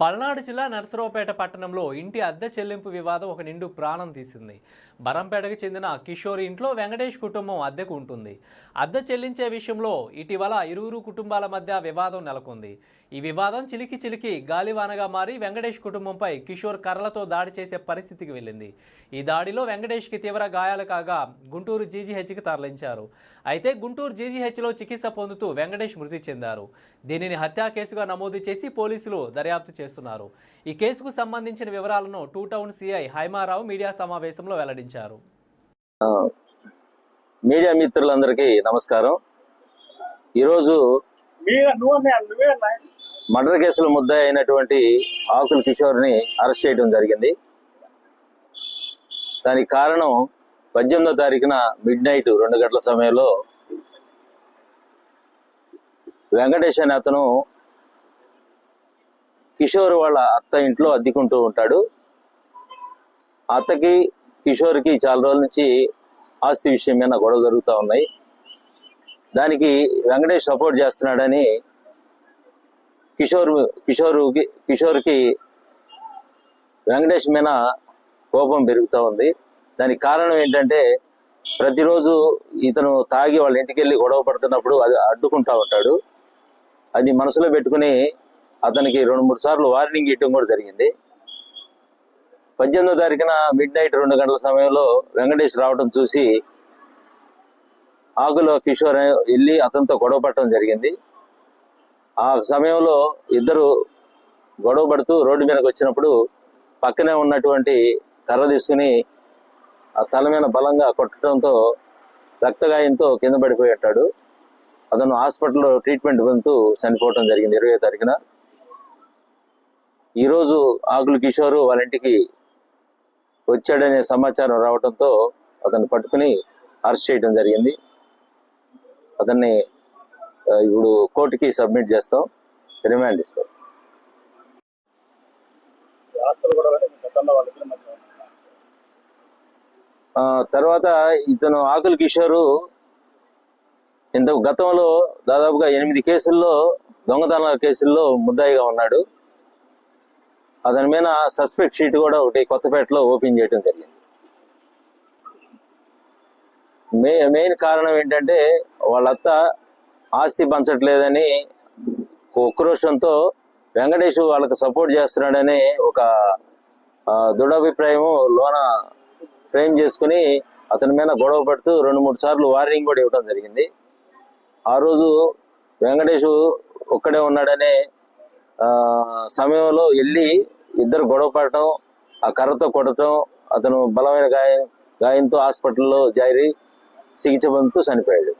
పల్నాడు జిల్లా నరసరావుపేట పట్టణంలో ఇంటి అద్దె చెల్లింపు వివాదం ఒక నిండు ప్రాణం తీసింది. బరంపేటకు చెందిన కిషోర్ ఇంట్లో వెంకటేష్ కుటుంబం అద్దెకు ఉంటుంది. అద్దె చెల్లించే విషయంలో ఇటీవల ఇరువురు కుటుంబాల మధ్య వివాదం నెలకొంది. ఈ వివాదం చిలికి గాలివానగా మారి వెంకటేష్ కుటుంబంపై కిషోర్ కర్రలతో దాడి చేసే పరిస్థితికి వెళ్ళింది. ఈ దాడిలో వెంకటేష్కి తీవ్ర గాయాలు కాగా గుంటూరు జీజీహెచ్కి తరలించారు. అయితే గుంటూరు జీజీహెచ్లో చికిత్స పొందుతూ వెంకటేష్ మృతి చెందారు. దీనిని హత్యా కేసుగా నమోదు చేసి పోలీసులు దర్యాప్తు చేస్తున్నారు. ఈ కేసుకు సంబంధించిన వివరాలను two town CI Haima Rao media సమావేశంలో వెల్లడించారు. మీడియా మిత్రులందరికీ నమస్కారం. ఈరోజు మర్డర్ కేసులో ముద్దాయి అయినటువంటి ఆకుల కిషోర్ని అరెస్ట్ చేయడం జరిగింది. దానికి కారణం 18వ తారీఖున మిడ్-నైట్ 2 గంటల సమయంలో వెంకటేష్ అనే అతను కిషోర్ వాళ్ళ అత్త ఇంట్లో అద్దెకుంటూ ఉంటాడు. అత్తకి కిషోర్కి చాలా రోజుల నుంచి ఆస్తి విషయం మీద గొడవ జరుగుతూ ఉన్నాయి. దానికి వెంకటేష్ సపోర్ట్ చేస్తున్నాడని కిషోర్కి వెంకటేష్ మీద కోపం పెరుగుతూ ఉంది. దానికి కారణం ఏంటంటే ప్రతిరోజు ఇతను తాగి వాళ్ళ ఇంటికి వెళ్ళి గొడవ పడుతున్నప్పుడు అది అడ్డుకుంటా ఉంటాడు. అది మనసులో పెట్టుకుని అతనికి 2-3 సార్లు వార్నింగ్ ఇవ్వడం కూడా జరిగింది. 18వ తారీఖున మిడ్-నైట్ 2 గంటల సమయంలో వెంకటేష్ రావడం చూసి ఆకుల కిషోర్ వెళ్ళి అతనితో గొడవ పడటం జరిగింది. ఆ సమయంలో ఇద్దరు గొడవ పడుతూ రోడ్డు మీదకి వచ్చినప్పుడు పక్కనే ఉన్నటువంటి కర్ర తీసుకుని ఆ తల మీద బలంగా కొట్టడంతో రక్తగాయంతో కింద పడిపోయి ఉంటాడు. అతను హాస్పిటల్లో ట్రీట్మెంట్ పొందుతూ చనిపోవడం జరిగింది 20వ తారీఖున. ఈరోజు ఆకుల కిషోర్ వాళ్ళ ఇంటికి వచ్చాడనే సమాచారం రావడంతో అతన్ని పట్టుకుని అరెస్ట్ చేయడం జరిగింది. అతన్ని ఇప్పుడు కోర్టుకి సబ్మిట్ చేస్తాం, రిమాండ్ ఇస్తాం. తర్వాత ఇతను ఆకుల కిషోరు గతంలో దాదాపుగా 8 కేసుల్లో దొంగతనాల కేసుల్లో ముద్దాయిగా ఉన్నాడు. అతని మీద సస్పెక్ట్ షీట్ కూడా ఒకటి కొత్తపేటలో ఓపెన్ చేయడం జరిగింది. మెయిన్ కారణం ఏంటంటే వాళ్ళత్త ఆస్తి పంచట్లేదని ఉక్రోషంతో వెంకటేష్ వాళ్ళకి సపోర్ట్ చేస్తున్నాడని ఒక దృఢాభిప్రాయం లోన ఫ్రేమ్ చేసుకుని అతని మీద గొడవ పడుతూ 2-3 సార్లు వార్నింగ్ కూడా ఇవ్వడం జరిగింది. ఆ రోజు వెంకటేష్ ఒక్కడే ఉన్నాడనే సమయంలో వెళ్ళి ఇద్దరు గొడవ పడటం, ఆ కర్రతో కొట్టడం, అతను బలమైన గాయంతో హాస్పిటల్లో జారి చికిత్స పొందుతూ చనిపోయాడు.